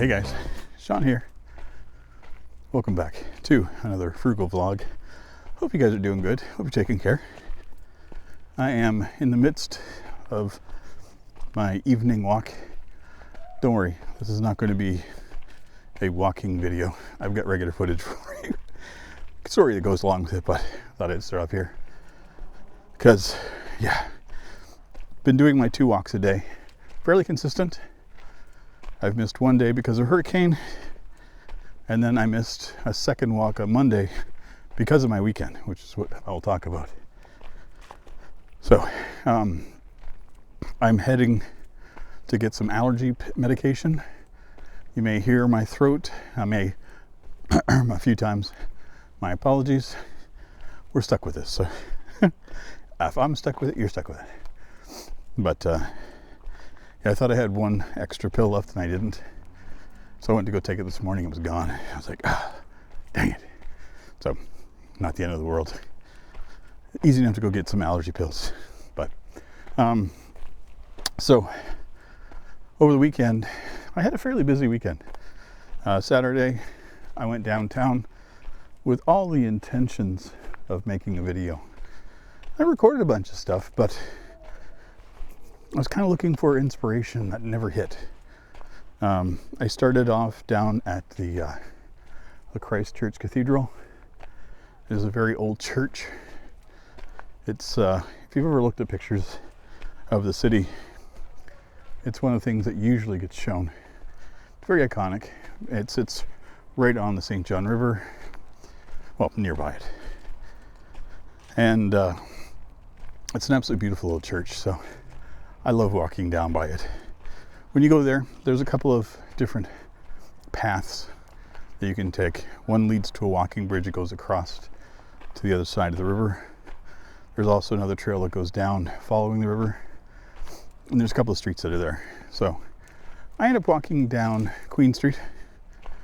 Hey guys, Sean here. Welcome back to another Frugal vlog. Hope you guys are doing good. Hope you're taking care. I am in the midst of my evening walk. Don't worry, this is not going to be a walking video. I've got regular footage for you. Story that goes along with it, but I thought I'd start off here. Because, yeah, been doing my 2 walks a day. Fairly consistent. I've missed one day because of hurricane, and then I missed a second walk on Monday because of my weekend, which is what I'll talk about. So, I'm heading to get some allergy medication. You may hear my throat. I may a few times. My apologies. We're stuck with this. So, if I'm stuck with it, you're stuck with it. But, yeah, I thought I had one extra pill left and I didn't. So I went to go take it this morning. It was gone. I was like, dang it. So, not the end of the world. Easy enough to go get some allergy pills. But, so, over the weekend, I had a fairly busy weekend. Saturday, I went downtown with all the intentions of making a video. I recorded a bunch of stuff, but I was kind of looking for inspiration that never hit. I started off down at the Christ Church Cathedral. It is a very old church. It's, if you've ever looked at pictures of the city, it's one of the things that usually gets shown. It's very iconic. It sits right on the St. John River, well, nearby it. And it's an absolutely beautiful little church, so I love walking down by it. When you go there, there's a couple of different paths that you can take. One leads to a walking bridge that goes across to the other side of the river. There's also another trail that goes down following the river. And there's a couple of streets that are there. So I end up walking down Queen Street.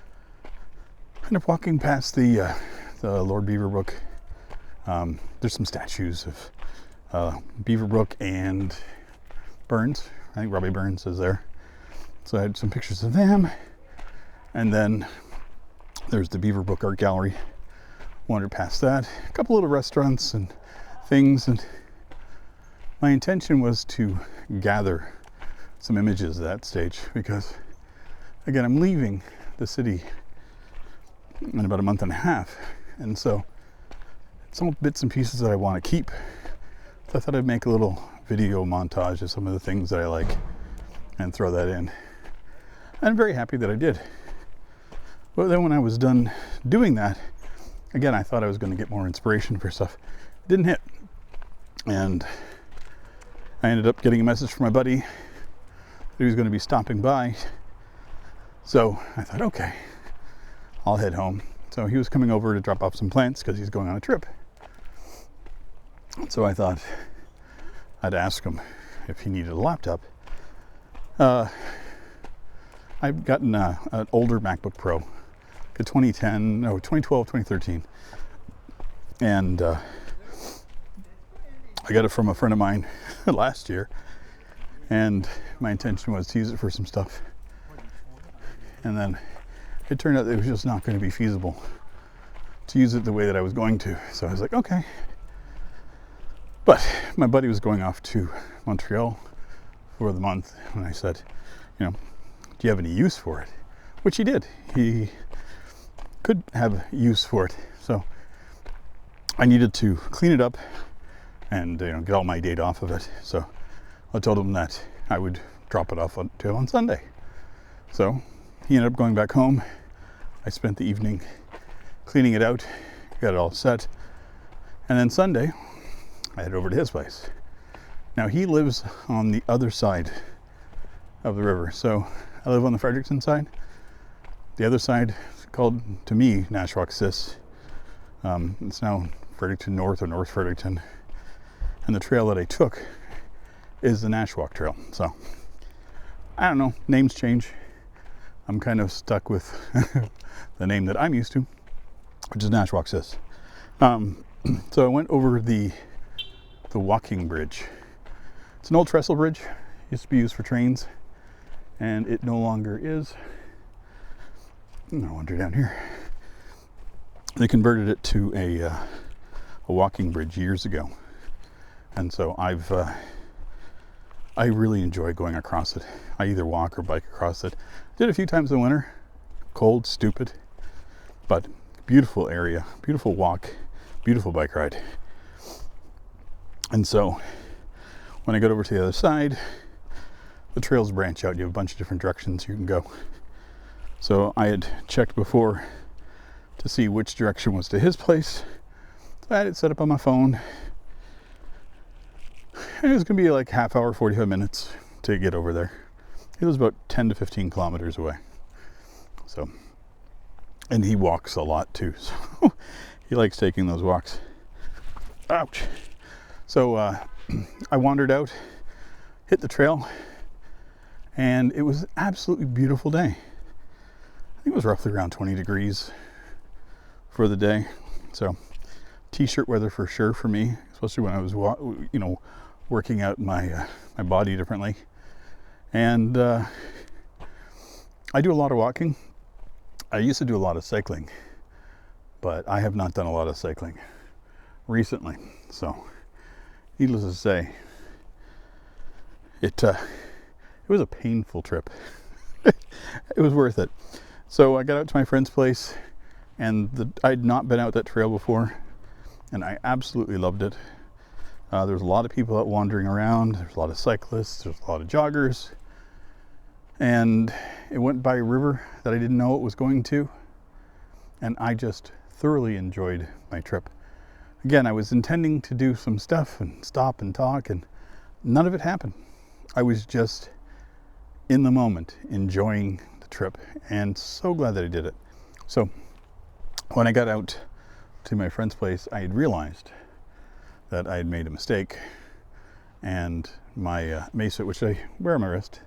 I end up walking past the Lord Beaverbrook. There's some statues of Beaverbrook and Burns. I think Robbie Burns is there. So I had some pictures of them. And then there's the Beaverbrook Art Gallery. Wandered past that. A couple little restaurants and things. And my intention was to gather some images at that stage because, again, I'm leaving the city in about a month and a half. And so some bits and pieces that I want to keep. So I thought I'd make a little video montage of some of the things that I like and throw that in. I'm very happy that I did. But then when I was done doing that, again, I thought I was going to get more inspiration for stuff. It didn't hit. And I ended up getting a message from my buddy that he was going to be stopping by. So I thought, okay, I'll head home. So he was coming over to drop off some plants because he's going on a trip. So I thought I'd ask him if he needed a laptop. I've gotten an older MacBook Pro, a 2012, 2013. And I got it from a friend of mine last year. And my intention was to use it for some stuff. And then it turned out that it was just not going to be feasible to use it the way that I was going to. So I was like, okay. But my buddy was going off to Montreal for the month, and I said, do you have any use for it? Which he did. He could have use for it. So I needed to clean it up and get all my data off of it. So I told him that I would drop it off to him on Sunday. So he ended up going back home. I spent the evening cleaning it out, got it all set, and then Sunday I headed over to his place. Now he lives on the other side of the river. So I live on the Fredericton side. The other side is called, to me, Nashwaaksis. It's now Fredericton North or North Fredericton. And the trail that I took is the Nashwaak Trail. So I don't know, names change. I'm kind of stuck with the name that I'm used to, which is Nashwaaksis. So I went over the walking bridge. It's an old trestle bridge, used to be used for trains, and it no longer is. I'm gonna wander down here. They converted it to a walking bridge years ago, and so I really enjoy going across it. I either walk or bike across it. Did it a few times in the winter. Cold, stupid, but beautiful area, beautiful walk, beautiful bike ride. And so when I got over to the other side, the trails branch out. You have a bunch of different directions you can go. So I had checked before to see which direction was to his place. So I had it set up on my phone. And it was going to be like half hour, 45 minutes to get over there. It was about 10 to 15 kilometers away. So, and he walks a lot too. So he likes taking those walks. Ouch. So I wandered out, hit the trail, and it was an absolutely beautiful day. I think it was roughly around 20 degrees for the day. So t-shirt weather for sure for me, especially when I was, working out my body differently. And I do a lot of walking. I used to do a lot of cycling, but I have not done a lot of cycling recently. So needless to say, it was a painful trip. It was worth it. So I got out to my friend's place, and I'd not been out that trail before, and I absolutely loved it. There was a lot of people out wandering around. There's a lot of cyclists. There's a lot of joggers. And it went by a river that I didn't know it was going to. And I just thoroughly enjoyed my trip. Again, I was intending to do some stuff and stop and talk, and none of it happened. I was just in the moment enjoying the trip, and so glad that I did it. So when I got out to my friend's place, I had realized that I had made a mistake, and my Mesa, which I wear on my wrist,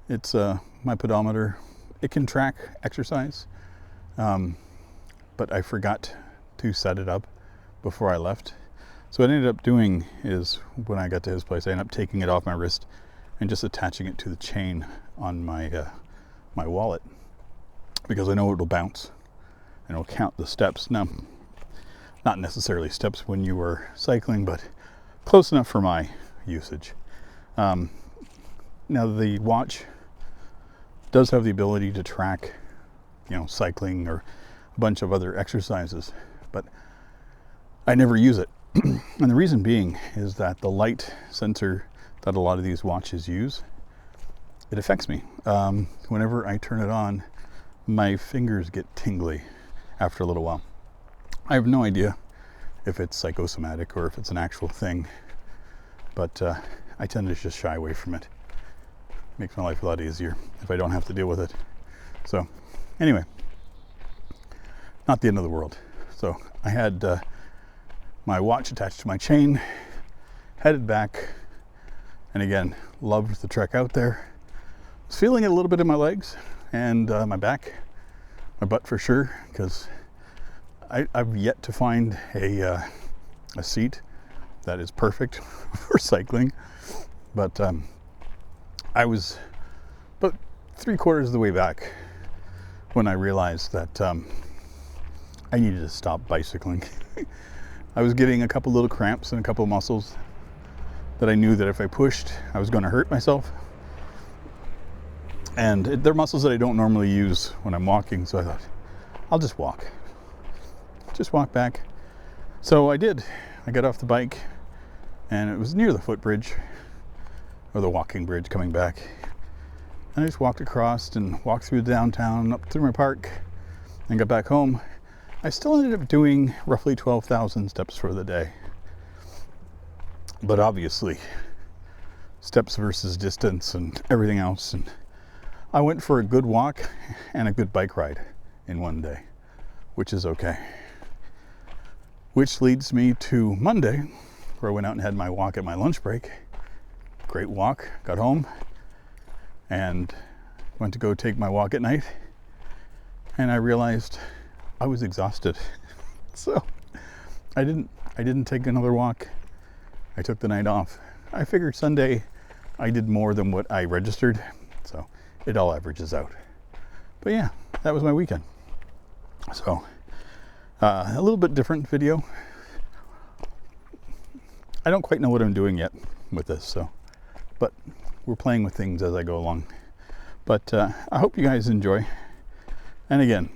it's my pedometer. It can track exercise, but I forgot to set it up before I left. So what I ended up doing is, when I got to his place, I ended up taking it off my wrist and just attaching it to the chain on my my wallet, because I know it'll bounce and it'll count the steps. Now, not necessarily steps when you were cycling, but close enough for my usage. Now the watch does have the ability to track, cycling or a bunch of other exercises, but I never use it. And the reason being is that the light sensor that a lot of these watches use, it affects me. Whenever I turn it on, my fingers get tingly after a little while. I have no idea if it's psychosomatic or if it's an actual thing, but I tend to just shy away from it. Makes my life a lot easier if I don't have to deal with it. So anyway, not the end of the world. So I had my watch attached to my chain, headed back, and again, loved the trek out there. Was feeling it a little bit in my legs and my back, my butt for sure, because I've yet to find a seat that is perfect for cycling. But I was about 3/4 of the way back when I realized that I needed to stop bicycling. I was getting a couple little cramps and a couple of muscles that I knew that if I pushed, I was going to hurt myself. And they're muscles that I don't normally use when I'm walking, so I thought, I'll just walk. Just walk back. So I did. I got off the bike, and it was near the footbridge, or the walking bridge coming back. And I just walked across and walked through downtown, up through my park, and got back home. I still ended up doing roughly 12,000 steps for the day. But obviously, steps versus distance and everything else. And I went for a good walk and a good bike ride in one day, which is okay. Which leads me to Monday, where I went out and had my walk at my lunch break. Great walk, got home, and went to go take my walk at night, and I realized I was exhausted. So I didn't take another walk. I took the night off. I figured Sunday I did more than what I registered, so it all averages out. But yeah, that was my weekend. So a little bit different video. I don't quite know what I'm doing yet with this, so, but we're playing with things as I go along. But I hope you guys enjoy. And again,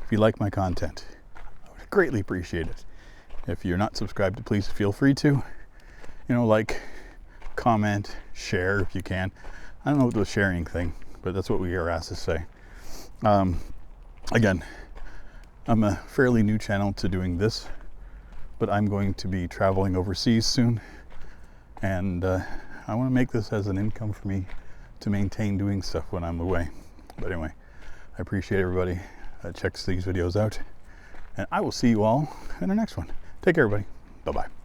if you like my content, I would greatly appreciate it. If you're not subscribed, please feel free to, like, comment, share if you can. I don't know what the sharing thing, but that's what we are asked to say. Again, I'm a fairly new channel to doing this, but I'm going to be traveling overseas soon, and I want to make this as an income for me to maintain doing stuff when I'm away. But anyway, I appreciate everybody that checks these videos out, and I will see you all in the next one. Take care, everybody. Bye-bye.